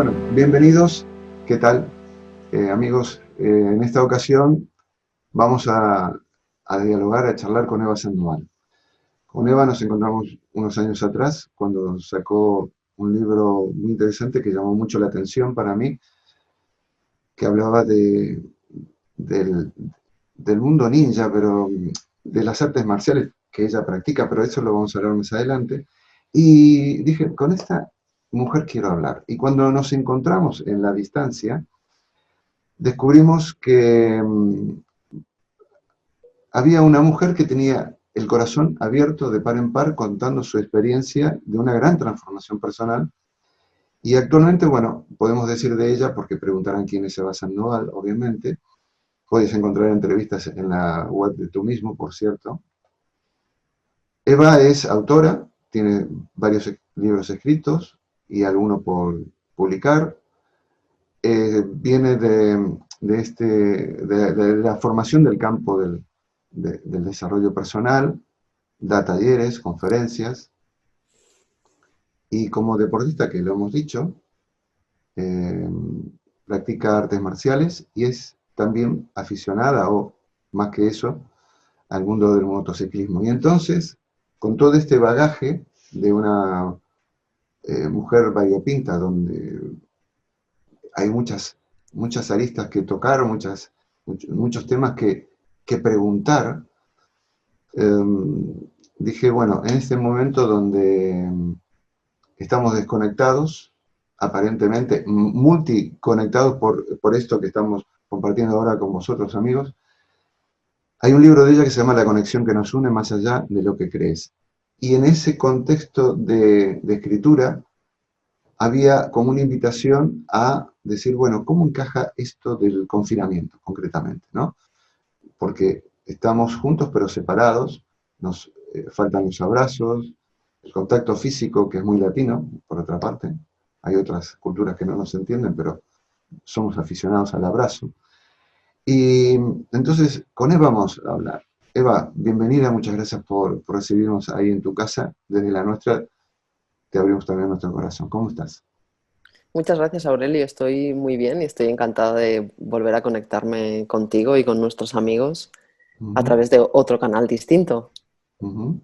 Bueno, bienvenidos. ¿Qué tal, amigos? En esta ocasión vamos a dialogar, a charlar con Eva Sandoval. Con Eva nos encontramos unos años atrás cuando sacó un libro muy interesante que llamó mucho la atención para mí, que hablaba del, del mundo ninja, pero de las artes marciales que ella practica, pero eso lo vamos a hablar más adelante. Y dije, con esta mujer quiero hablar. Y cuando nos encontramos en la distancia, descubrimos que había una mujer que tenía el corazón abierto de par en par contando su experiencia de una gran transformación personal. Y actualmente, bueno, podemos decir de ella, porque preguntarán quién es Eva Sandoval, obviamente. Puedes encontrar entrevistas en la web de tú mismo, por cierto. Eva es autora, tiene varios libros escritos y alguno por publicar. Viene de la formación del campo del desarrollo personal, da talleres, conferencias, y como deportista, que lo hemos dicho, eh, practica artes marciales y es también aficionada, o más que eso, al mundo del motociclismo. Y entonces, con todo este bagaje de una mujer variopinta, donde hay muchas aristas que tocar, muchos temas que preguntar, dije, bueno, en este momento donde estamos desconectados, aparentemente multiconectados por esto que estamos compartiendo ahora con vosotros, amigos, hay un libro de ella que se llama La conexión que nos une más allá de lo que crees. Y en ese contexto de escritura había como una invitación a decir, bueno, ¿cómo encaja esto del confinamiento concretamente, ¿no? Porque estamos juntos pero separados, nos faltan los abrazos, el contacto físico, que es muy latino, por otra parte. Hay otras culturas que no nos entienden, pero somos aficionados al abrazo. Y entonces, con Eva vamos a hablar. Eva, bienvenida, muchas gracias por recibirnos ahí en tu casa. Desde la nuestra, te abrimos también nuestro corazón. ¿Cómo estás? Muchas gracias, Aurelio. Estoy muy bien y estoy encantada de volver a conectarme contigo y con nuestros amigos a Ujú, través de otro canal distinto. ujú.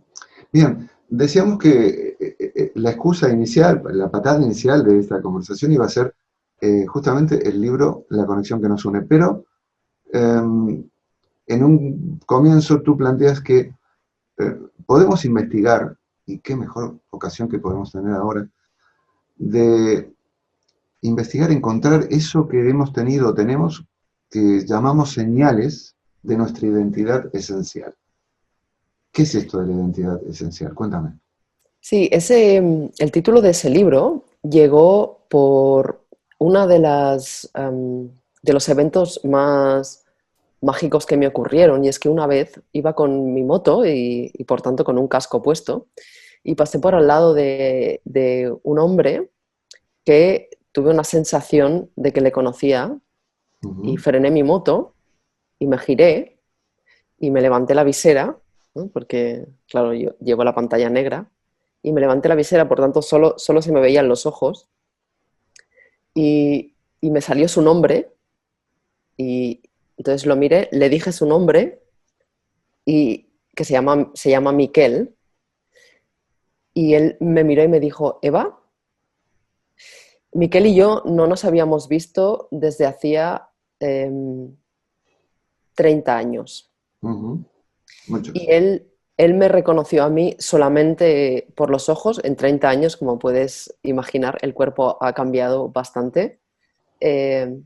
Bien, decíamos que la excusa inicial, la patada inicial de esta conversación iba a ser justamente el libro La conexión que nos une, pero en un comienzo tú planteas que podemos investigar, y qué mejor ocasión que podemos tener ahora, de investigar, encontrar eso que hemos tenido o tenemos, que llamamos señales de nuestra identidad esencial. ¿Qué es esto de la identidad esencial? Cuéntame. Sí, el título de ese libro llegó por una de los eventos más mágicos que me ocurrieron, y es que una vez iba con mi moto y por tanto con un casco puesto y pasé por al lado de un hombre que tuve una sensación de que le conocía y Ujú, frené mi moto y me giré y me levanté la visera, ¿no? Porque, claro, yo llevo la pantalla negra, y me levanté la visera, por tanto, solo se me veían los ojos, y me salió su nombre, y entonces lo miré, le dije su nombre, y que se llama Miquel, y él me miró y me dijo, Eva. Miquel y yo no nos habíamos visto desde hacía eh, 30 años. ujú. Y Muchos. él me reconoció a mí solamente por los ojos. En 30 años, como puedes imaginar, el cuerpo ha cambiado bastante. Eh,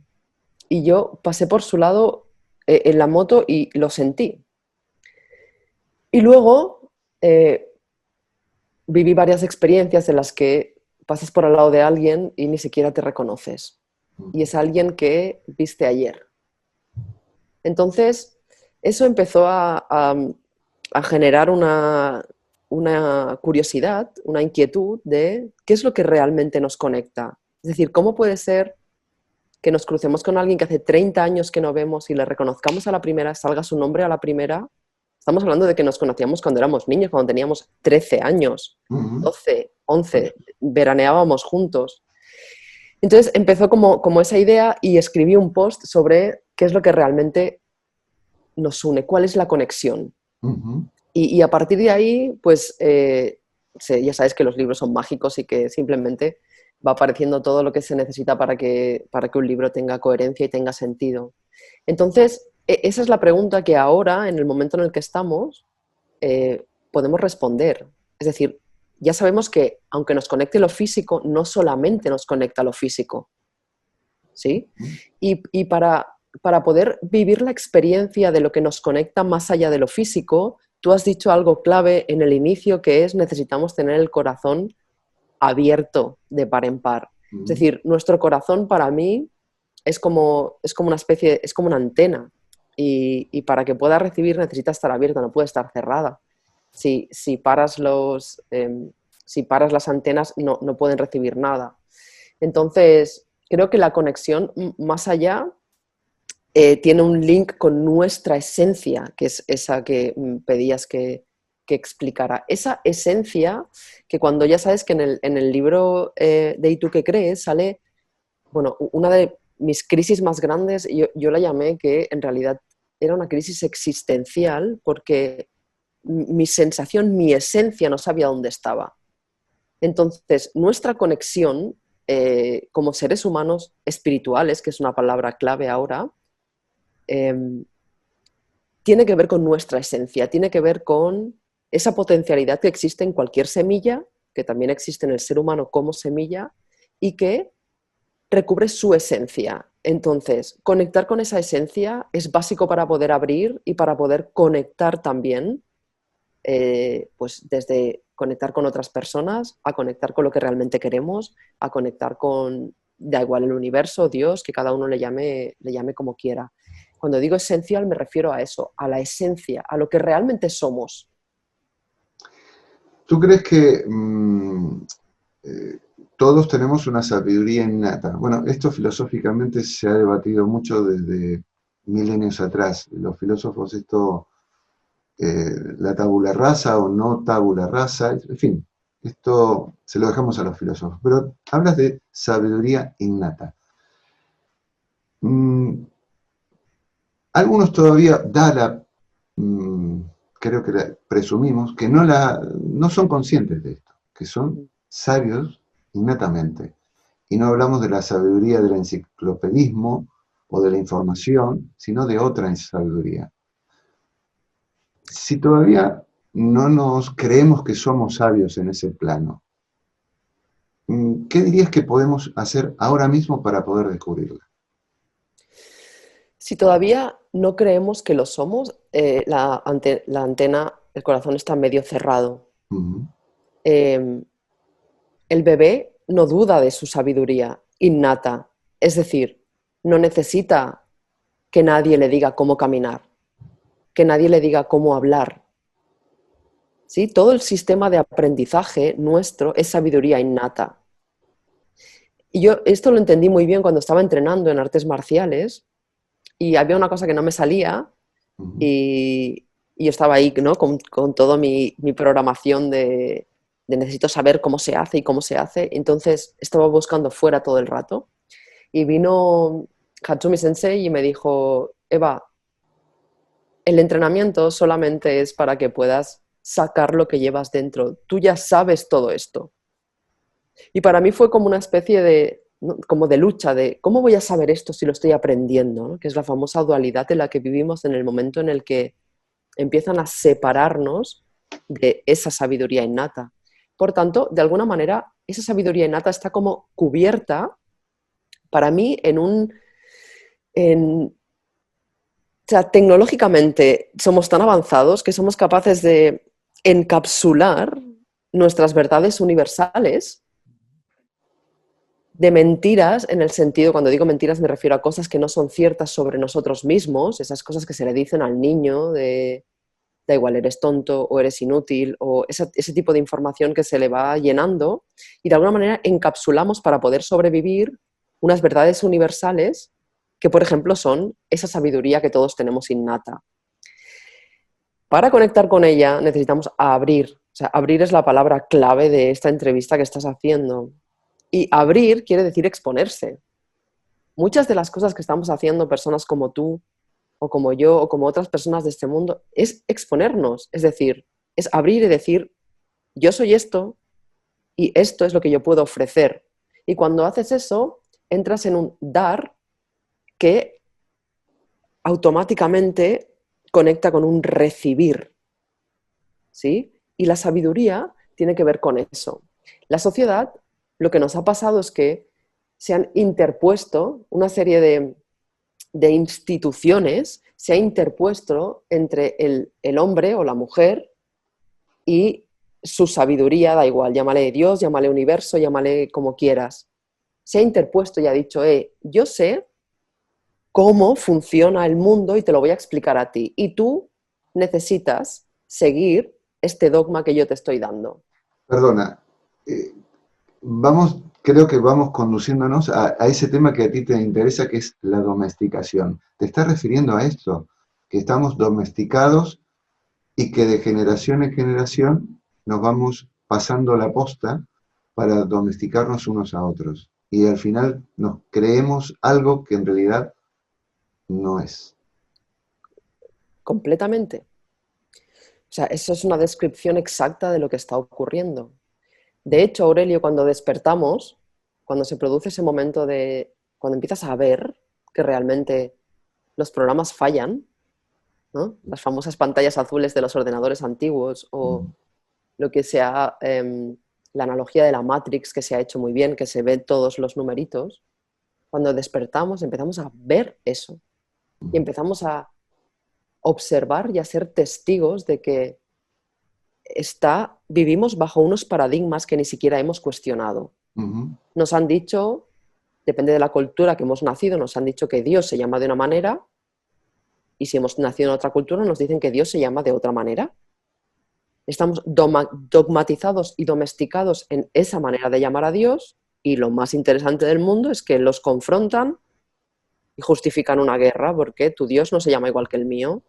y yo pasé por su lado en la moto y lo sentí. Y luego viví varias experiencias en las que pasas por al lado de alguien y ni siquiera te reconoces. Y es alguien que viste ayer. Entonces, eso empezó a generar una curiosidad, una inquietud de qué es lo que realmente nos conecta. Es decir, ¿cómo puede ser que nos crucemos con alguien que hace 30 años que no vemos y le reconozcamos a la primera, salga su nombre a la primera? Estamos hablando de que nos conocíamos cuando éramos niños, cuando teníamos 13 años, Ujú. 12, 11, Muchos. veraneábamos juntos. Entonces empezó como esa idea y escribí un post sobre qué es lo que realmente nos une, cuál es la conexión. Ujú. Y a partir de ahí, pues ya sabes que los libros son mágicos y que simplemente va apareciendo todo lo que se necesita para que un libro tenga coherencia y tenga sentido. Entonces, esa es la pregunta que ahora, en el momento en el que estamos, podemos responder. Es decir, ya sabemos que aunque nos conecte lo físico, no solamente nos conecta lo físico, ¿sí? Y para poder vivir la experiencia de lo que nos conecta más allá de lo físico, tú has dicho algo clave en el inicio, que es necesitamos tener el corazón abierto de par en par. Es Ujú. decir, nuestro corazón para mí es como una especie, es como una antena. Y para que pueda recibir necesita estar abierta, no puede estar cerrada. Si paras si paras las antenas, no pueden recibir nada. Entonces, creo que la conexión más allá tiene un link con nuestra esencia, que es esa que pedías que explicara. Esa esencia que cuando ya sabes que en el libro de ¿Y tú qué crees? Sale, bueno, una de mis crisis más grandes, yo la llamé que en realidad era una crisis existencial porque mi sensación, mi esencia no sabía dónde estaba. Entonces, nuestra conexión como seres humanos espirituales, que es una palabra clave ahora, eh, tiene que ver con nuestra esencia, tiene que ver con esa potencialidad que existe en cualquier semilla, que también existe en el ser humano como semilla, y que recubre su esencia. Entonces, conectar con esa esencia es básico para poder abrir y para poder conectar también, pues desde conectar con otras personas, a conectar con lo que realmente queremos, a conectar con, da igual el universo, Dios, que cada uno le llame como quiera. Cuando digo esencial me refiero a eso, a la esencia, a lo que realmente somos. ¿Tú crees que eh, todos tenemos una sabiduría innata? Bueno, esto filosóficamente se ha debatido mucho desde milenios atrás. Los filósofos esto, la tabula rasa o no tabula rasa, en fin, esto se lo dejamos a los filósofos. Pero hablas de sabiduría innata. Mm, Algunos todavía mm, creo que presumimos que no son conscientes de esto, que son sabios innatamente. Y no hablamos de la sabiduría del enciclopedismo o de la información, sino de otra sabiduría. Si todavía no nos creemos que somos sabios en ese plano, ¿qué dirías que podemos hacer ahora mismo para poder descubrirla? Si todavía no creemos que lo somos, la antena, el corazón está medio cerrado. Ujú. Eh, el bebé no duda de su sabiduría innata, es decir, no necesita que nadie le diga cómo caminar, que nadie le diga cómo hablar. ¿Sí? Todo el sistema de aprendizaje nuestro es sabiduría innata. Y yo esto lo entendí muy bien cuando estaba entrenando en artes marciales y había una cosa que no me salía Ujú. y yo estaba ahí, ¿no? Con toda mi programación de necesito saber cómo se hace y cómo se hace. Entonces estaba buscando fuera todo el rato y vino Hatsumi Sensei y me dijo, Eva, el entrenamiento solamente es para que puedas sacar lo que llevas dentro. Tú ya sabes todo esto. Y para mí fue como una especie de, ¿no? Como de lucha, de cómo voy a saber esto si lo estoy aprendiendo, ¿no? Que es la famosa dualidad en la que vivimos en el momento en el que empiezan a separarnos de esa sabiduría innata. Por tanto, de alguna manera, esa sabiduría innata está como cubierta para mí en, o sea, tecnológicamente somos tan avanzados que somos capaces de encapsular nuestras verdades universales de mentiras, en el sentido, cuando digo mentiras me refiero a cosas que no son ciertas sobre nosotros mismos, esas cosas que se le dicen al niño de da igual, eres tonto o eres inútil, o ese tipo de información que se le va llenando y de alguna manera encapsulamos para poder sobrevivir unas verdades universales que, por ejemplo, son esa sabiduría que todos tenemos innata. Para conectar con ella necesitamos abrir, o sea, abrir es la palabra clave de esta entrevista que estás haciendo. Y abrir quiere decir exponerse. Muchas de las cosas que estamos haciendo personas como tú, o como yo, o como otras personas de este mundo, es exponernos. Es decir, es abrir y decir, yo soy esto y esto es lo que yo puedo ofrecer. Y cuando haces eso, entras en un dar que automáticamente conecta con un recibir, ¿sí? Y la sabiduría tiene que ver con eso. La sociedad, lo que nos ha pasado es que se han interpuesto una serie de instituciones, se ha interpuesto entre el hombre o la mujer y su sabiduría, da igual, llámale Dios, llámale universo, llámale como quieras. Se ha interpuesto y ha dicho, yo sé cómo funciona el mundo y te lo voy a explicar a ti. Y tú necesitas seguir este dogma que yo te estoy dando. Perdona, eh, creo que vamos conduciéndonos a ese tema que a ti te interesa, que es la domesticación. ¿Te estás refiriendo a esto? Que estamos domesticados y que de generación en generación nos vamos pasando la posta para domesticarnos unos a otros. Y al final nos creemos algo que en realidad no es. Completamente. O sea, eso es una descripción exacta de lo que está ocurriendo. De hecho, Aurelio, cuando despertamos, cuando se produce ese momento cuando empiezas a ver que realmente los programas fallan, ¿no? Las famosas pantallas azules de los ordenadores antiguos o lo que sea la analogía de la Matrix que se ha hecho muy bien, que se ven todos los numeritos, cuando despertamos empezamos a ver eso y empezamos a observar y a ser testigos de que vivimos bajo unos paradigmas que ni siquiera hemos cuestionado. Ujú. Nos han dicho, depende de la cultura que hemos nacido, nos han dicho que Dios se llama de una manera y si hemos nacido en otra cultura nos dicen que Dios se llama de otra manera. Estamos dogmatizados y domesticados en esa manera de llamar a Dios y lo más interesante del mundo es que los confrontan y justifican una guerra porque tu Dios no se llama igual que el mío.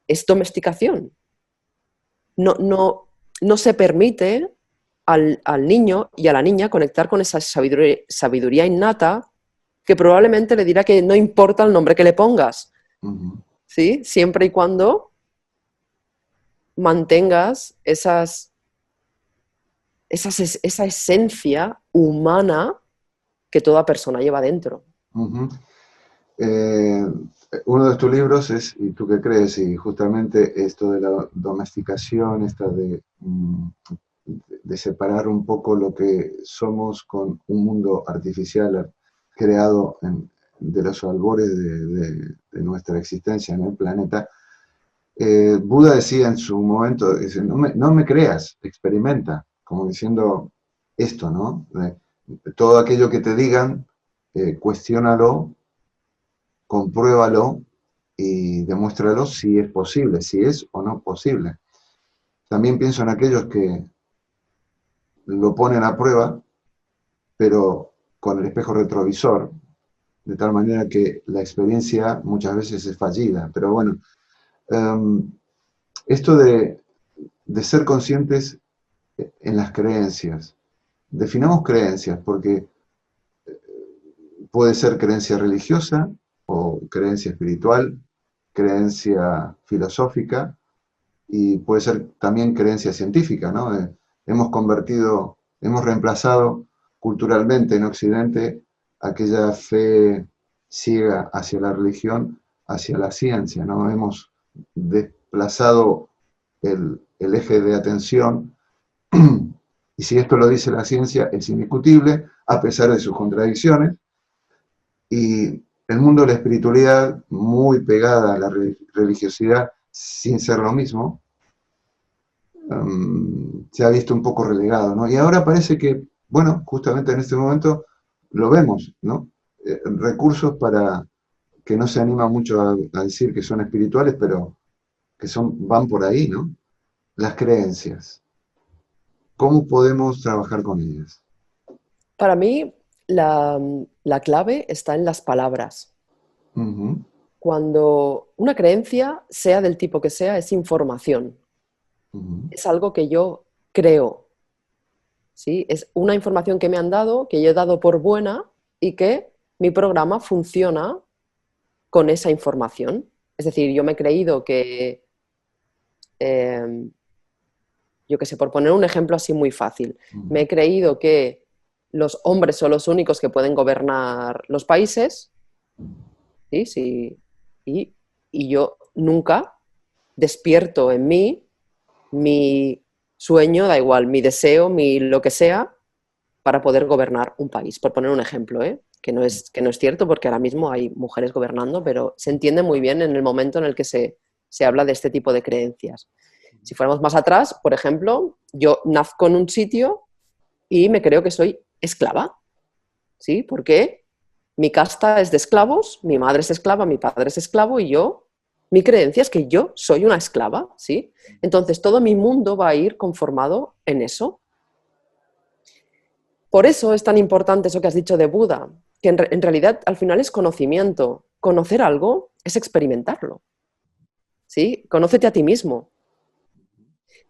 Es domesticación. No, no, no se permite al niño y a la niña conectar con esa sabiduría innata que probablemente le dirá que no importa el nombre que le pongas, Ujú. ¿sí? Siempre y cuando mantengas esa esencia humana que toda persona lleva dentro. Ujú. Eh, Uno de tus libros es ¿Y tú qué crees? Y justamente esto de la domesticación, esta de separar un poco lo que somos con un mundo artificial creado de los albores de nuestra existencia en el planeta. Buda decía en su momento, dice, no me creas, experimenta, como diciendo esto, ¿no? Todo aquello que te digan, cuestiónalo, compruébalo y demuéstralo si es posible, si es o no posible. También pienso en aquellos que lo ponen a prueba, pero con el espejo retrovisor, de tal manera que la experiencia muchas veces es fallida. Pero bueno, um, esto de ser conscientes en las creencias. Definamos creencias porque puede ser creencia religiosa o creencia espiritual, creencia filosófica y puede ser también creencia científica, ¿no? Hemos reemplazado culturalmente en Occidente aquella fe ciega hacia la religión, hacia la ciencia, ¿no? Hemos desplazado el eje de atención y si esto lo dice la ciencia es indiscutible, a pesar de sus contradicciones, y el mundo de la espiritualidad, muy pegada a la religiosidad sin ser lo mismo, se ha visto un poco relegado, ¿no? Y ahora parece que, bueno, justamente en este momento lo vemos, ¿no? Recursos para que no se anima mucho a decir que son espirituales, pero que van por ahí, ¿no? Las creencias. ¿Cómo podemos trabajar con ellas? Para mí, la clave está en las palabras. Ujú. Cuando una creencia, sea del tipo que sea, es información. Ujú. Es algo que yo creo, ¿sí? Es una información que me han dado, que yo he dado por buena y que mi programa funciona con esa información. Es decir, yo me he creído que, eh, yo qué sé, por poner un ejemplo así muy fácil, me he creído que los hombres son los únicos que pueden gobernar los países, ¿sí? Sí, y yo nunca despierto en mí mi sueño, da igual, mi deseo, mi lo que sea, para poder gobernar un país, por poner un ejemplo, ¿eh? Que no es cierto porque ahora mismo hay mujeres gobernando, pero se entiende muy bien en el momento en el que se habla de este tipo de creencias. Si fuéramos más atrás, por ejemplo, yo nazco en un sitio y me creo que soy esclava, ¿sí? Porque mi casta es de esclavos, mi madre es esclava, mi padre es esclavo y yo, mi creencia es que yo soy una esclava, ¿sí? Entonces todo mi mundo va a ir conformado en eso. Por eso es tan importante eso que has dicho de Buda, que en realidad al final es conocimiento. Conocer algo es experimentarlo, ¿sí? Conócete a ti mismo.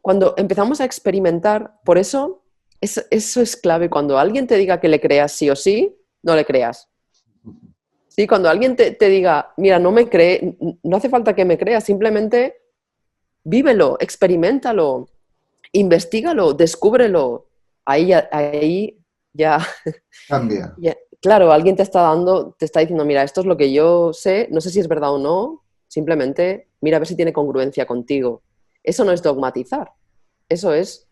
Cuando empezamos a experimentar, por eso, eso es clave. Cuando alguien te diga que le creas sí o sí, no le creas. ¿Sí? Cuando alguien te diga, mira, no me cree, no hace falta que me creas, simplemente vívelo, experimentalo, investigalo, descúbrelo. Ahí ya, Cambia. claro, alguien te está dando, te está diciendo, mira, esto es lo que yo sé, no sé si es verdad o no, simplemente mira a ver si tiene congruencia contigo. Eso no es dogmatizar, eso es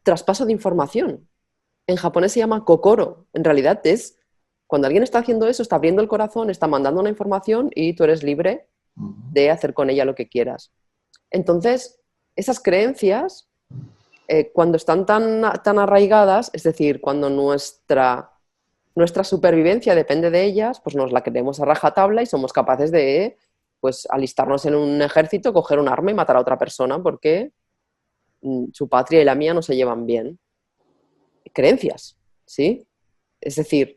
traspaso de información. En japonés se llama kokoro. En realidad es cuando alguien está haciendo eso, está abriendo el corazón, está mandando una información y tú eres libre de hacer con ella lo que quieras. Entonces, esas creencias, cuando están tan arraigadas, es decir, cuando nuestra supervivencia depende de ellas, pues nos la creemos a rajatabla y somos capaces de pues, alistarnos en un ejército, coger un arma y matar a otra persona porque su patria y la mía no se llevan bien. Creencias, ¿sí? Es decir,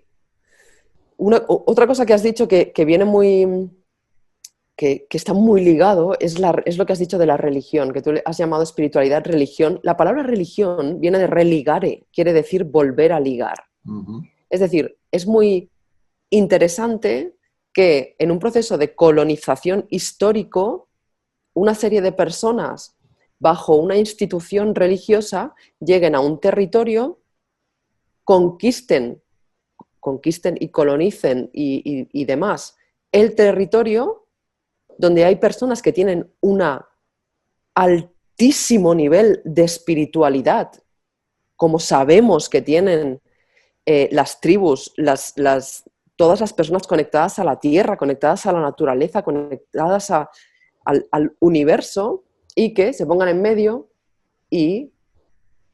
otra cosa que has dicho que viene muy, que está muy ligado es lo que has dicho de la religión, que tú le has llamado espiritualidad, religión. La palabra religión viene de religare, quiere decir volver a ligar. Es decir, es muy interesante que en un proceso de colonización histórico, una serie de personas bajo una institución religiosa lleguen a un territorio, conquisten y colonicen y demás el territorio donde hay personas que tienen un altísimo nivel de espiritualidad, como sabemos que tienen las tribus, todas las personas conectadas a la tierra, conectadas a la naturaleza, conectadas al universo, y que se pongan en medio y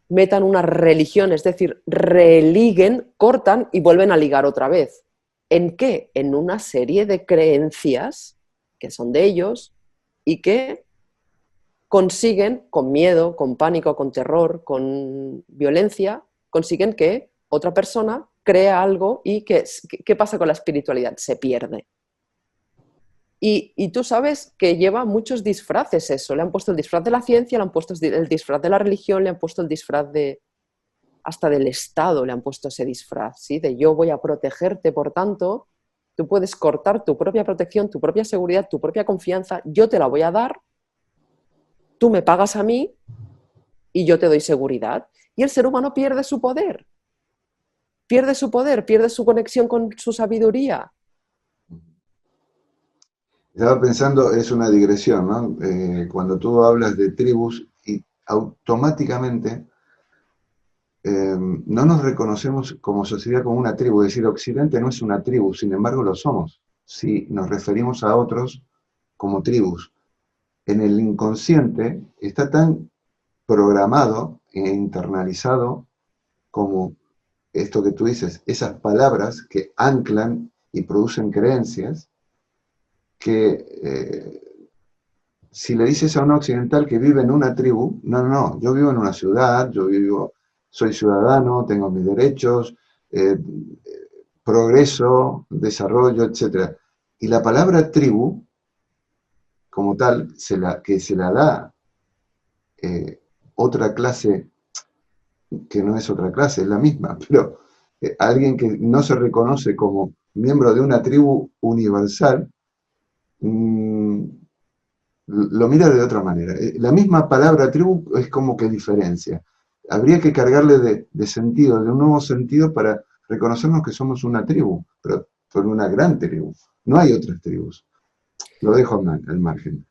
metan una religión, es decir, religuen, cortan y vuelven a ligar otra vez. ¿En qué? En una serie de creencias que son de ellos y que consiguen, con miedo, con pánico, con terror, con violencia, consiguen que otra persona crea algo y ¿qué pasa con la espiritualidad? Se pierde. Y tú sabes que lleva muchos disfraces eso. Le han puesto el disfraz de la ciencia, le han puesto el disfraz de la religión, le han puesto el disfraz hasta del Estado le han puesto ese disfraz, ¿sí? De yo voy a protegerte, por tanto, tú puedes cortar tu propia protección, tu propia seguridad, tu propia confianza, yo te la voy a dar, tú me pagas a mí y yo te doy seguridad. Y el ser humano pierde su conexión con su sabiduría. Estaba pensando, es una digresión, ¿no? Cuando tú hablas de tribus y automáticamente no nos reconocemos como sociedad como una tribu, es decir, Occidente no es una tribu, sin embargo lo somos, si nos referimos a otros como tribus. En el inconsciente está tan programado e internalizado como esto que tú dices, esas palabras que anclan y producen creencias, que si le dices a un occidental que vive en una tribu, no, no, no, yo vivo en una ciudad, soy ciudadano, tengo mis derechos, progreso, desarrollo, etc. Y la palabra tribu, como tal, que se la da otra clase, que no es otra clase, es la misma, pero alguien que no se reconoce como miembro de una tribu universal, mmm, lo mira de otra manera. La misma palabra tribu es como que diferencia. Habría que cargarle de sentido, de un nuevo sentido para reconocernos que somos una tribu, pero son una gran tribu. No hay otras tribus. Lo dejo al margen.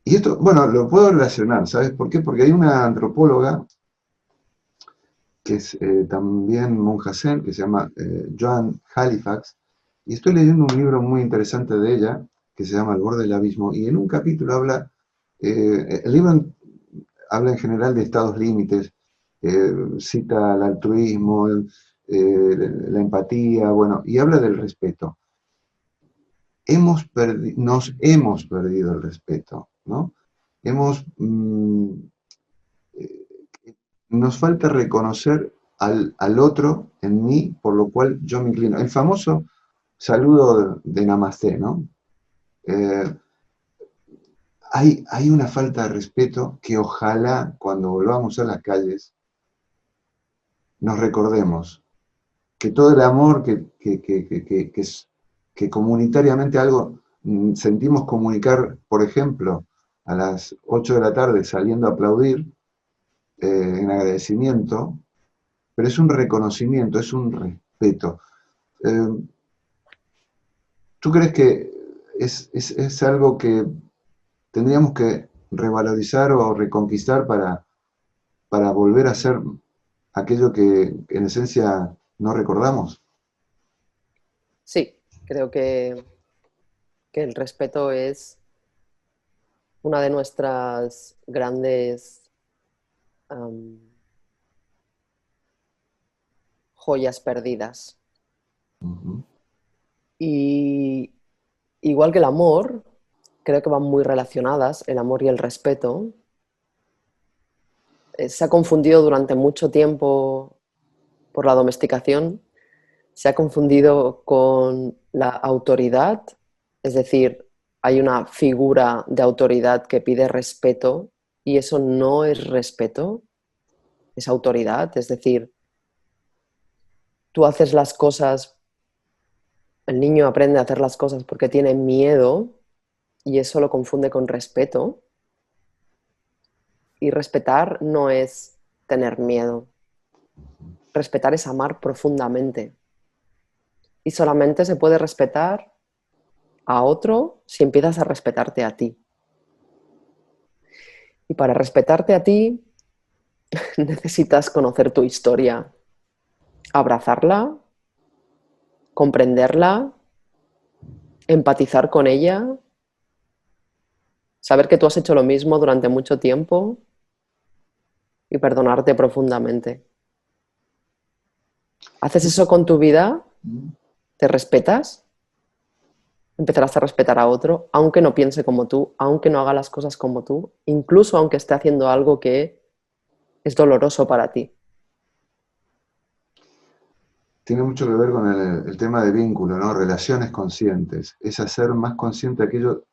Y esto, bueno, lo puedo relacionar, ¿sabes por qué? Porque hay una antropóloga que es también monja zen, que se llama Joan Halifax, y estoy leyendo un libro muy interesante de ella, que se llama Al borde del abismo, y en un capítulo habla, el libro habla en general de estados límites, cita el altruismo, la empatía, bueno, y habla del respeto. Nos hemos perdido el respeto, ¿no? Hemos, eh, nos falta reconocer al otro en mí, por lo cual yo me inclino. El famoso saludo de Namaste, ¿no? Eh, hay una falta de respeto que ojalá cuando volvamos a las calles nos recordemos que todo el amor que comunitariamente algo sentimos comunicar, por ejemplo, a las 8 de la tarde saliendo a aplaudir en agradecimiento, pero es un reconocimiento, es un respeto. Eh, ¿Tú crees que es algo que tendríamos que revalorizar o reconquistar para volver a ser aquello que en esencia no recordamos? Sí, creo que el respeto es una de nuestras grandes um, joyas perdidas. Uh -huh. Y igual que el amor, creo que van muy relacionadas, el amor y el respeto. Se ha confundido durante mucho tiempo por la domesticación, se ha confundido con la autoridad, es decir, hay una figura de autoridad que pide respeto y eso no es respeto, es autoridad, es decir, tú haces las cosas, el niño aprende a hacer las cosas porque tiene miedo y eso lo confunde con respeto. Y respetar no es tener miedo. Respetar es amar profundamente. Y solamente se puede respetar a otro si empiezas a respetarte a ti. Y para respetarte a ti necesitas conocer tu historia, abrazarla, comprenderla, empatizar con ella, saber que tú has hecho lo mismo durante mucho tiempo y perdonarte profundamente. ¿Haces eso con tu vida? ¿Te respetas? Empezarás a respetar a otro, aunque no piense como tú, aunque no haga las cosas como tú, incluso aunque esté haciendo algo que es doloroso para ti. Tiene mucho que ver con el tema de vínculo, ¿no? Relaciones conscientes. Es hacer más consciente aquello.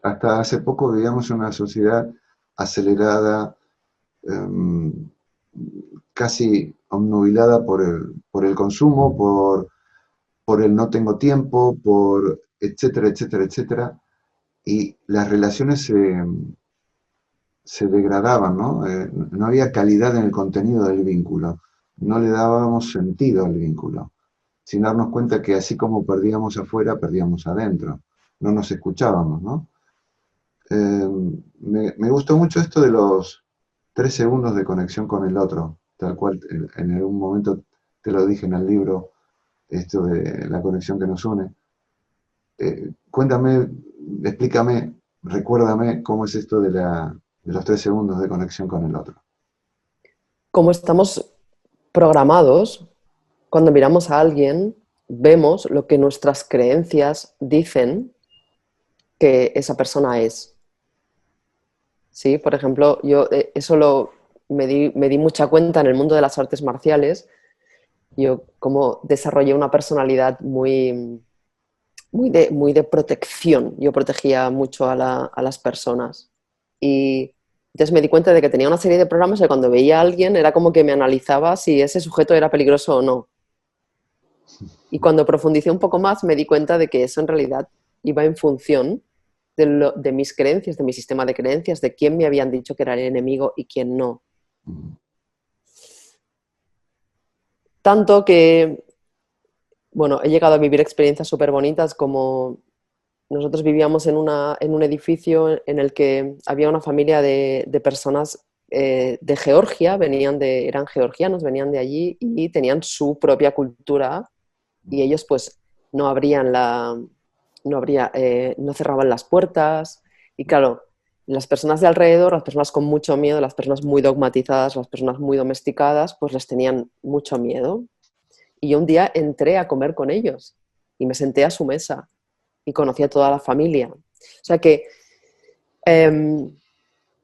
Hasta hace poco vivíamos en una sociedad acelerada, eh, casi obnubilada por el consumo, por el no tengo tiempo, por etcétera, etcétera, etcétera. Y las relaciones se degradaban, ¿no? No había calidad en el contenido del vínculo. No le dábamos sentido al vínculo, sin darnos cuenta que así como perdíamos afuera, perdíamos adentro. No nos escuchábamos, ¿no? Me gustó mucho esto de los 3 segundos de conexión con el otro, tal cual en algún momento te lo dije en el libro, esto de la conexión que nos une. Cuéntame, explícame, recuérdame cómo es esto de los 3 segundos de conexión con el otro. Como estamos programados, cuando miramos a alguien, vemos lo que nuestras creencias dicen que esa persona es. ¿Sí? Por ejemplo, yo me di mucha cuenta en el mundo de las artes marciales. Yo como desarrollé una personalidad muy de protección. Yo protegía mucho a las personas. Y Entonces me di cuenta de que tenía una serie de programas y cuando veía a alguien era como que me analizaba si ese sujeto era peligroso o no. Y cuando profundicé un poco más me di cuenta de que eso en realidad iba en función de mis creencias, de mi sistema de creencias, de quién me habían dicho que era el enemigo y quién no. Tanto que, bueno, he llegado a vivir experiencias súper bonitas como nosotros vivíamos en un edificio en el que había una familia de personas de Georgia, eran georgianos, venían de allí y tenían su propia cultura y ellos pues no abrían no cerraban las puertas y claro, las personas de alrededor, las personas con mucho miedo, las personas muy dogmatizadas, las personas muy domesticadas, pues les tenían mucho miedo. Y yo un día entré a comer con ellos y me senté a su mesa y conocí a toda la familia. O sea que eh,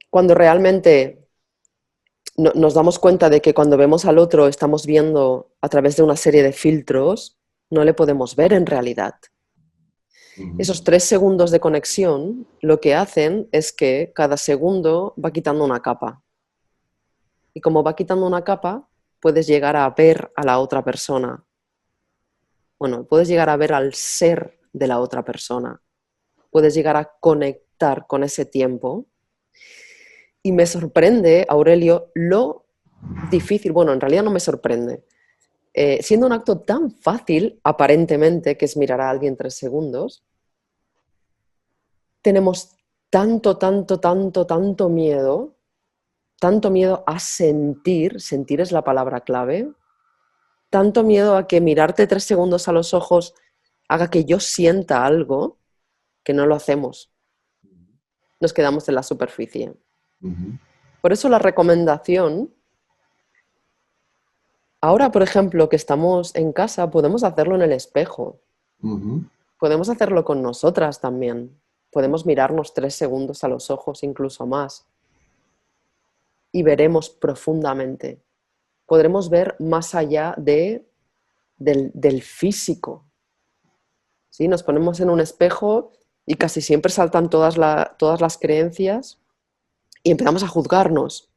cuando realmente nos damos cuenta de que cuando vemos al otro estamos viendo a través de una serie de filtros, no le podemos ver en realidad. Esos 3 segundos de conexión lo que hacen es que cada segundo va quitando una capa. Y como va quitando una capa, puedes llegar a ver a la otra persona. Bueno, puedes llegar a ver al ser de la otra persona. Puedes llegar a conectar con ese tiempo. Y me sorprende, Aurelio, lo difícil, bueno, en realidad no me sorprende. Siendo un acto tan fácil, aparentemente, que es mirar a alguien 3 segundos, tenemos tanto miedo a sentir, sentir es la palabra clave, tanto miedo a que mirarte 3 segundos a los ojos haga que yo sienta algo, que no lo hacemos. Nos quedamos en la superficie. Por eso la recomendación, ahora por ejemplo que estamos en casa, podemos hacerlo en el espejo, podemos hacerlo con nosotras también, podemos mirarnos 3 segundos a los ojos, incluso más, y veremos profundamente. Podremos ver más allá del físico. ¿Sí? Nos ponemos en un espejo y casi siempre saltan todas las creencias y empezamos a juzgarnos.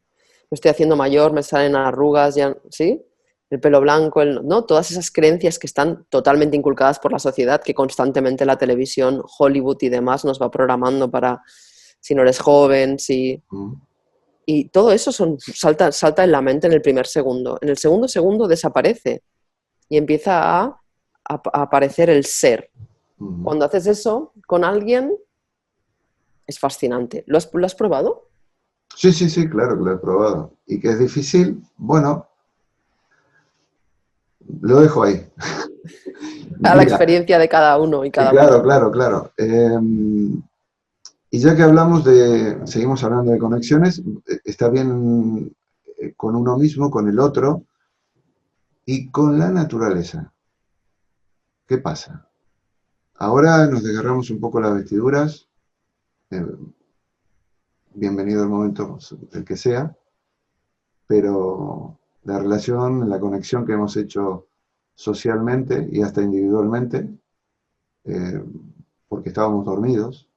Me estoy haciendo mayor, me salen arrugas, ya, ¿sí? El pelo blanco, ¿no? Todas esas creencias que están totalmente inculcadas por la sociedad, que constantemente la televisión, Hollywood y demás nos va programando para si no eres joven, si... Y todo eso salta en la mente en el primer segundo. En el segundo segundo desaparece y empieza a aparecer el ser. Cuando haces eso con alguien, es fascinante. ¿Lo has probado? Sí, sí, sí, claro que lo he probado. Y que es difícil, bueno, lo dejo ahí. A la Mira, experiencia de cada uno y cada claro, una. claro, claro. Y ya que seguimos hablando de conexiones, está bien con uno mismo, con el otro y con la naturaleza. ¿Qué pasa? Ahora nos desgarramos un poco las vestiduras, eh, bienvenido el momento, el que sea, pero la relación, la conexión que hemos hecho socialmente y hasta individualmente, eh, porque estábamos dormidos,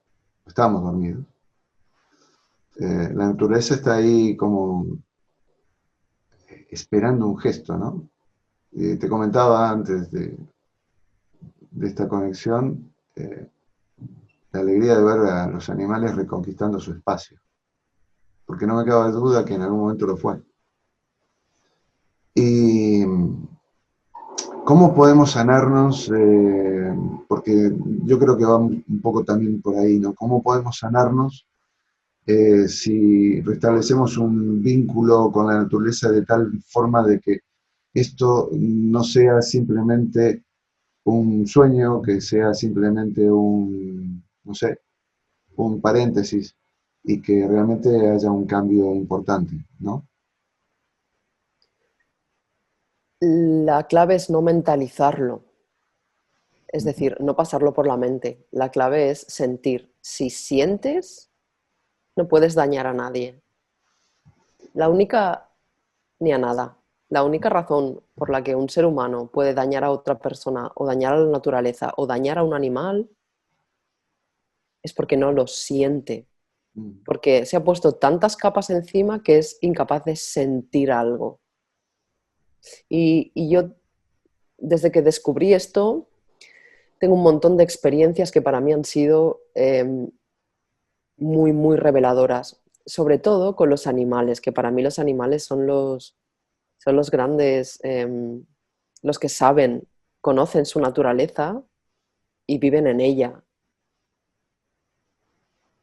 la naturaleza está ahí como esperando un gesto, ¿no? Te comentaba antes de esta conexión, la alegría de ver a los animales reconquistando su espacio, porque no me cabe duda que en algún momento lo fue. Y cómo podemos sanarnos, porque yo creo que va un poco también por ahí, ¿no? ¿Cómo podemos sanarnos si restablecemos un vínculo con la naturaleza de tal forma de que esto no sea simplemente un sueño, que sea simplemente no sé, un paréntesis y que realmente haya un cambio importante, ¿no? La clave es no mentalizarlo, es decir, no pasarlo por la mente. La clave es sentir. Si sientes, no puedes dañar a nadie. La única, ni a nada. La única razón por la que un ser humano puede dañar a otra persona o dañar a la naturaleza o dañar a un animal es porque no lo siente. mm, porque se ha puesto tantas capas encima que es incapaz de sentir algo. Y yo, desde que descubrí esto, tengo un montón de experiencias que para mí han sido muy, muy reveladoras, sobre todo con los animales, que para mí los animales son los grandes, los que saben, conocen su naturaleza y viven en ella.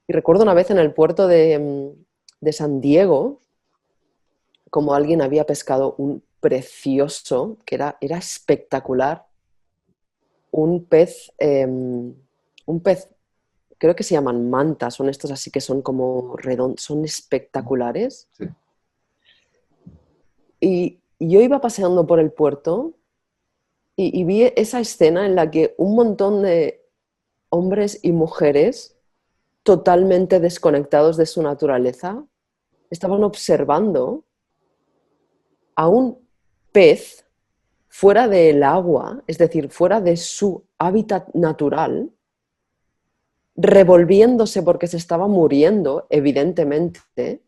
Y recuerdo una vez en el puerto de San Diego, como alguien había pescado un precioso, que era espectacular, un pez, creo que se llaman mantas, son estos así que son como redondos, son espectaculares. sí. Y yo iba paseando por el puerto y vi esa escena en la que un montón de hombres y mujeres totalmente desconectados de su naturaleza estaban observando a un pez fuera del agua, es decir, fuera de su hábitat natural, revolviéndose porque se estaba muriendo, evidentemente,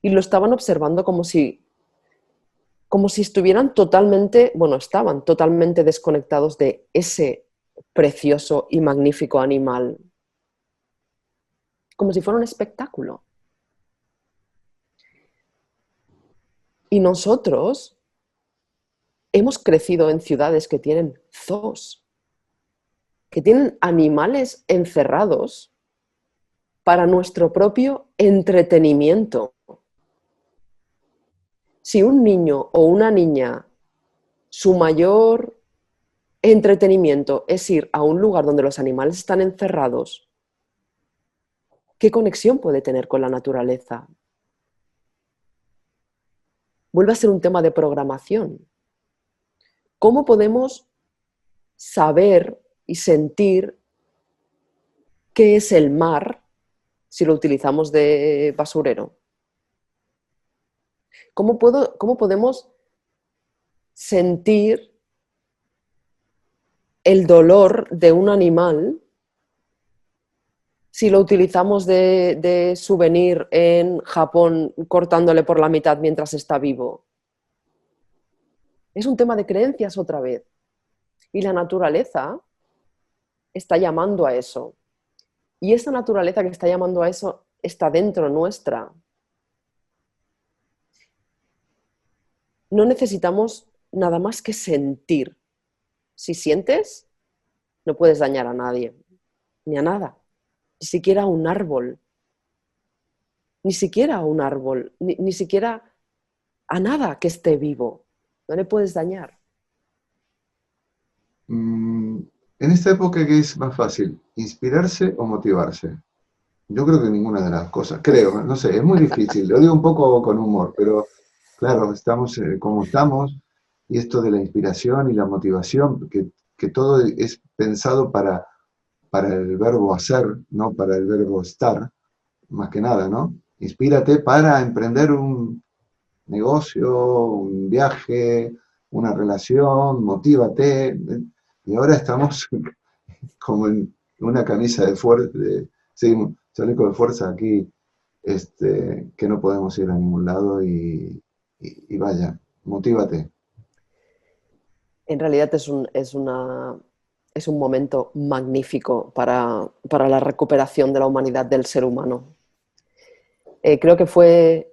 y lo estaban observando como si estuvieran totalmente, bueno, estaban totalmente desconectados de ese precioso y magnífico animal, como si fuera un espectáculo. Y nosotros hemos crecido en ciudades que tienen zoos, que tienen animales encerrados para nuestro propio entretenimiento. Si un niño o una niña, su mayor entretenimiento es ir a un lugar donde los animales están encerrados, ¿qué conexión puede tener con la naturaleza? Vuelve a ser un tema de programación. ¿Cómo podemos saber y sentir qué es el mar si lo utilizamos de basurero? ¿Cómo podemos sentir el dolor de un animal si lo utilizamos de souvenir en Japón cortándole por la mitad mientras está vivo? Es un tema de creencias otra vez. Y la naturaleza está llamando a eso. Y esa naturaleza que está llamando a eso está dentro nuestra. No necesitamos nada más que sentir. Si sientes, no puedes dañar a nadie, ni a nada, ni siquiera a un árbol, ni siquiera a un árbol, ni siquiera a nada que esté vivo. No le puedes dañar. Mm, en esta época, ¿qué es más fácil? ¿Inspirarse o motivarse? Yo creo que ninguna de las cosas, creo, no sé, es muy difícil, lo digo un poco con humor, pero claro, estamos como estamos, y esto de la inspiración y la motivación, que todo es pensado para el verbo hacer, no para el verbo estar, más que nada, ¿no? Inspírate para emprender un negocio, un viaje, una relación, motívate, y ahora estamos como en una camisa de fuerza, sí, un chaleco de fuerza aquí, que no podemos ir a ningún lado y vaya, motívate. En realidad es un momento magnífico para la recuperación de la humanidad del ser humano. Creo que fue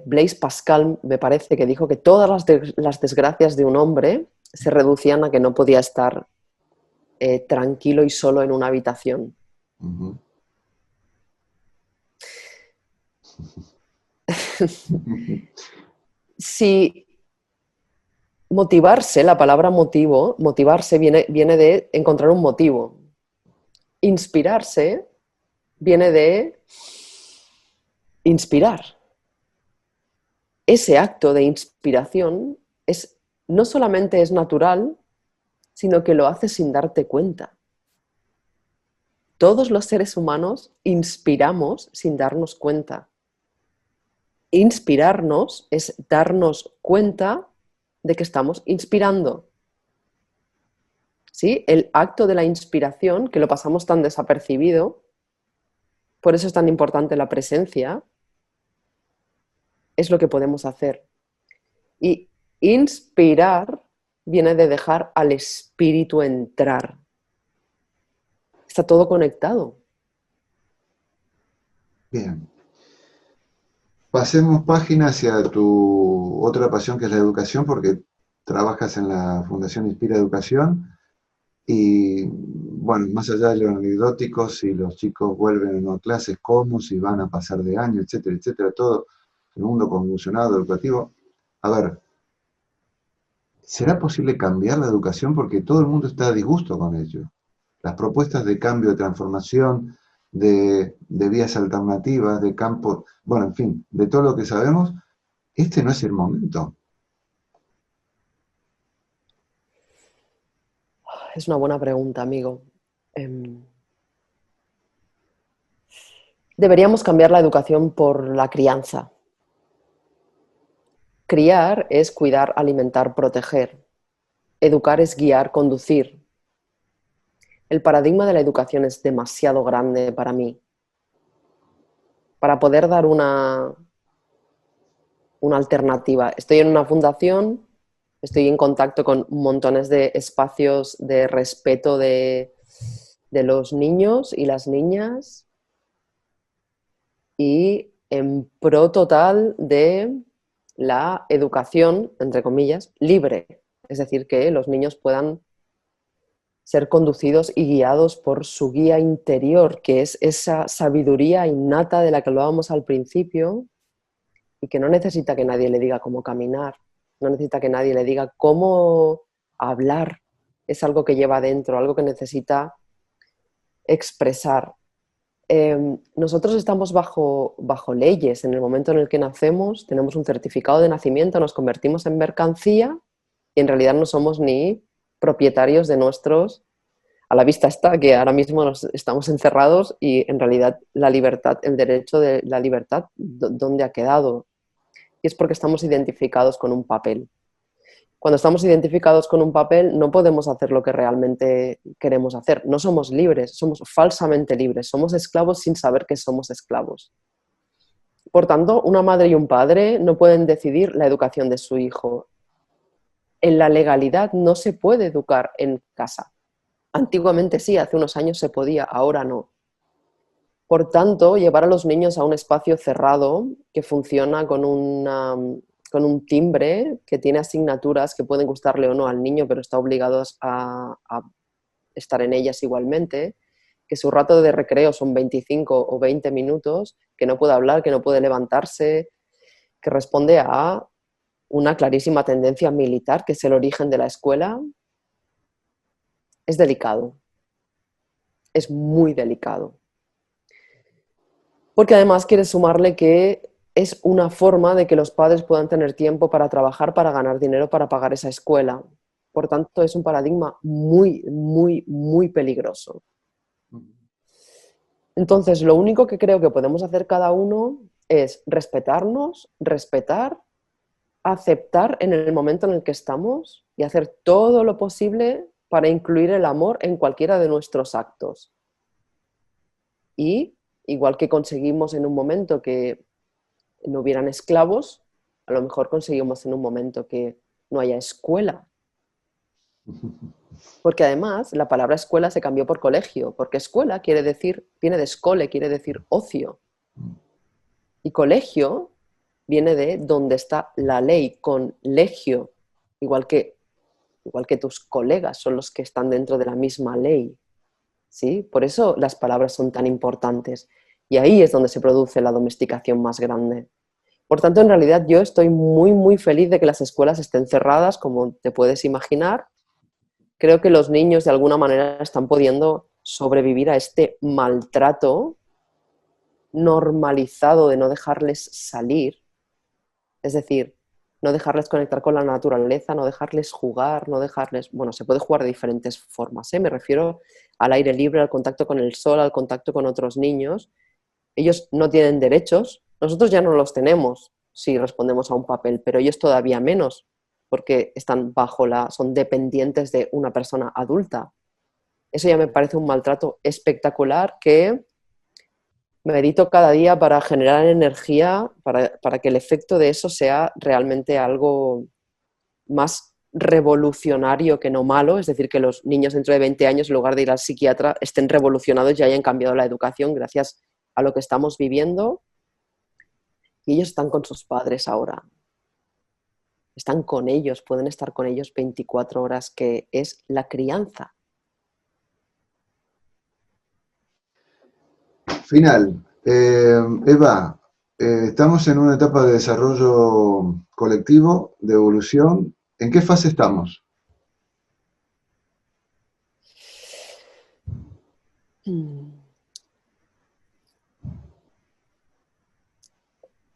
Blaise Pascal, me parece, que dijo que todas las desgracias de un hombre se reducían a que no podía estar tranquilo y solo en una habitación. Ujú. Si motivarse, la palabra motivo, motivarse viene de encontrar un motivo. Inspirarse viene de inspirar. Ese acto de inspiración no solamente es natural, sino que lo haces sin darte cuenta. Todos los seres humanos inspiramos sin darnos cuenta. Inspirarnos es darnos cuenta de que estamos inspirando. ¿Sí? El acto de la inspiración, que lo pasamos tan desapercibido, por eso es tan importante la presencia, es lo que podemos hacer. Y inspirar viene de dejar al espíritu entrar. Está todo conectado. Bien. Pasemos página hacia tu otra pasión, que es la educación, porque trabajas en la Fundación Inspira Educación y, bueno, más allá de lo anecdótico, si los chicos vuelven o no a clases, cómo, si van a pasar de año, etcétera, etcétera, todo el mundo convulsionado, educativo. A ver, ¿será posible cambiar la educación? Porque todo el mundo está a disgusto con ello. Las propuestas de cambio, de transformación, de vías alternativas, de campo, bueno, en fin, de todo lo que sabemos, este no es el momento. Es una buena pregunta, amigo. Deberíamos cambiar la educación por la crianza. Criar es cuidar, alimentar, proteger. Educar es guiar, conducir. El paradigma de la educación es demasiado grande para mí. Para poder dar una alternativa. Estoy en una fundación, estoy en contacto con montones de espacios de respeto de los niños y las niñas y en pro total de la educación, entre comillas, libre. Es decir, que los niños puedan ser conducidos y guiados por su guía interior, que es esa sabiduría innata de la que hablábamos al principio y que no necesita que nadie le diga cómo caminar, no necesita que nadie le diga cómo hablar. Es algo que lleva dentro, algo que necesita expresar. Nosotros estamos bajo leyes. En el momento en el que nacemos, tenemos un certificado de nacimiento, nos convertimos en mercancía y en realidad no somos ni propietarios de nuestros. A la vista está que ahora mismo estamos encerrados y en realidad la libertad, el derecho de la libertad, ¿dónde ha quedado? Y es porque estamos identificados con un papel. Cuando estamos identificados con un papel, no podemos hacer lo que realmente queremos hacer. No somos libres, somos falsamente libres. Somos esclavos sin saber que somos esclavos. Por tanto, una madre y un padre no pueden decidir la educación de su hijo. En la legalidad no se puede educar en casa. Antiguamente sí, hace unos años se podía, ahora no. Por tanto, llevar a los niños a un espacio cerrado que funciona con un timbre, que tiene asignaturas que pueden gustarle o no al niño, pero está obligado a estar en ellas igualmente, que su rato de recreo son 25 o 20 minutos, que no puede hablar, que no puede levantarse, que responde a una clarísima tendencia militar, que es el origen de la escuela, es delicado. Es muy delicado. Porque además quiere sumarle que es una forma de que los padres puedan tener tiempo para trabajar, para ganar dinero, para pagar esa escuela. Por tanto, es un paradigma muy, muy, muy peligroso. Entonces, lo único que creo que podemos hacer cada uno es respetarnos, respetar, aceptar en el momento en el que estamos y hacer todo lo posible para incluir el amor en cualquiera de nuestros actos. Y igual que conseguimos en un momento que no hubieran esclavos, a lo mejor conseguimos en un momento que no haya escuela. Porque además la palabra escuela se cambió por colegio, porque escuela quiere decir, viene de skole, quiere decir ocio. Y colegio viene de donde está la ley, con legio, igual que tus colegas son los que están dentro de la misma ley. ¿Sí? Por eso las palabras son tan importantes. Y ahí es donde se produce la domesticación más grande. Por tanto, en realidad yo estoy muy, muy feliz de que las escuelas estén cerradas, como te puedes imaginar. Creo que los niños de alguna manera están pudiendo sobrevivir a este maltrato normalizado de no dejarles salir. Es decir, no dejarles conectar con la naturaleza, no dejarles jugar, no dejarles... Bueno, se puede jugar de diferentes formas, ¿eh? Me refiero al aire libre, al contacto con el sol, al contacto con otros niños. Ellos no tienen derechos, nosotros ya no los tenemos si respondemos a un papel, pero ellos todavía menos, porque están son dependientes de una persona adulta. Eso ya me parece un maltrato espectacular que Medito cada día para generar energía, para que el efecto de eso sea realmente algo más revolucionario que no malo, es decir, que los niños dentro de 20 años, en lugar de ir al psiquiatra, estén revolucionados y hayan cambiado la educación gracias a lo que estamos viviendo. Y ellos están con sus padres ahora. Están con ellos, pueden estar con ellos 24 horas, que es la crianza. Final. Eva, estamos en una etapa de desarrollo colectivo, de evolución. ¿En qué fase estamos?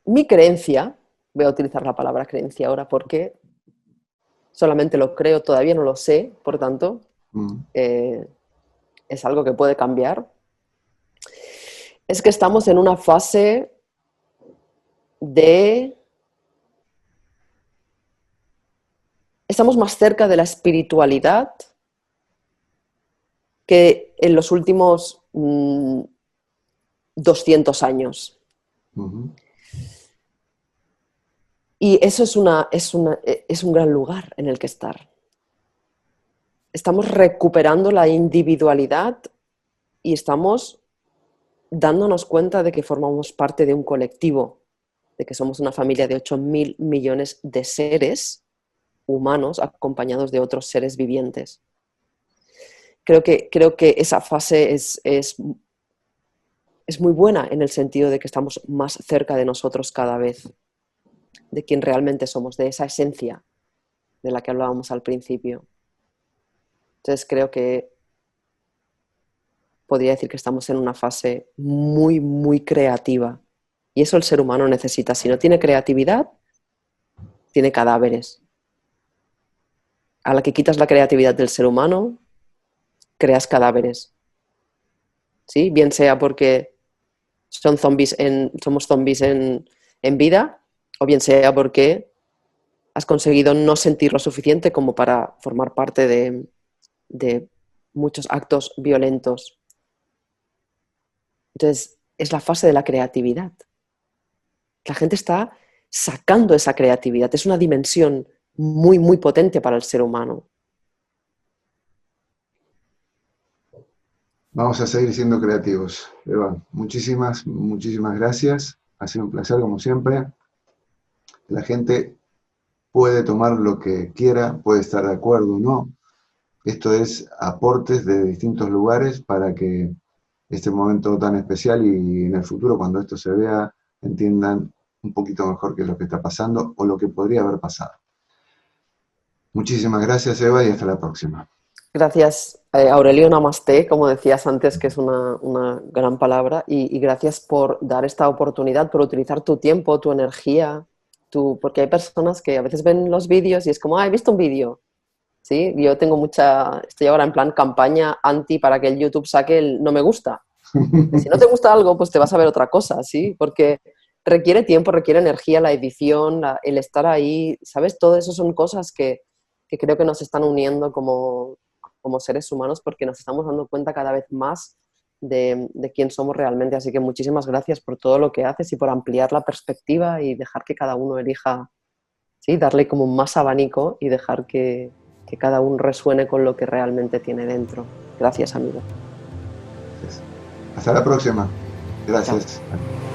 Mi creencia, voy a utilizar la palabra creencia ahora porque solamente lo creo, todavía no lo sé, por tanto, es algo que puede cambiar. Es que estamos en una fase de... Estamos más cerca de la espiritualidad que en los últimos 200 años. Y eso es un gran lugar en el que estar. Estamos recuperando la individualidad y estamos dándonos cuenta de que formamos parte de un colectivo, de que somos una familia de 8.000 millones de seres humanos acompañados de otros seres vivientes. Creo que esa fase es muy buena en el sentido de que estamos más cerca de nosotros cada vez, de quién realmente somos, de esa esencia de la que hablábamos al principio. Entonces creo que podría decir que estamos en una fase muy, muy creativa. Y eso el ser humano necesita. Si no tiene creatividad, tiene cadáveres. A la que quitas la creatividad del ser humano, creas cadáveres. ¿Sí? Bien sea porque somos zombies en vida, o bien sea porque has conseguido no sentir lo suficiente como para formar parte de muchos actos violentos. Entonces, es la fase de la creatividad. La gente está sacando esa creatividad. Es una dimensión muy, muy potente para el ser humano. Vamos a seguir siendo creativos. Eva, muchísimas, muchísimas gracias. Ha sido un placer, como siempre. La gente puede tomar lo que quiera, puede estar de acuerdo o no. Esto es aportes de distintos lugares para que este momento tan especial y en el futuro, cuando esto se vea, entiendan un poquito mejor qué es lo que está pasando o lo que podría haber pasado. Muchísimas gracias, Eva, y hasta la próxima. Gracias, Aurelio Namaste, como decías antes, que es una gran palabra, y gracias por dar esta oportunidad, por utilizar tu tiempo, tu energía, porque hay personas que a veces ven los vídeos y es como, he visto un vídeo. ¿Sí? Yo estoy ahora en plan campaña anti para que el YouTube saque el no me gusta. Si no te gusta algo, pues te vas a ver otra cosa, ¿sí? Porque requiere tiempo, requiere energía, la edición, el estar ahí, ¿sabes? Todo eso son cosas que creo que nos están uniendo como seres humanos porque nos estamos dando cuenta cada vez más de quién somos realmente. Así que muchísimas gracias por todo lo que haces y por ampliar la perspectiva y dejar que cada uno elija, ¿sí? Darle como más abanico y dejar que cada uno resuene con lo que realmente tiene dentro. Gracias, amigo. Hasta la próxima. Gracias. Chao.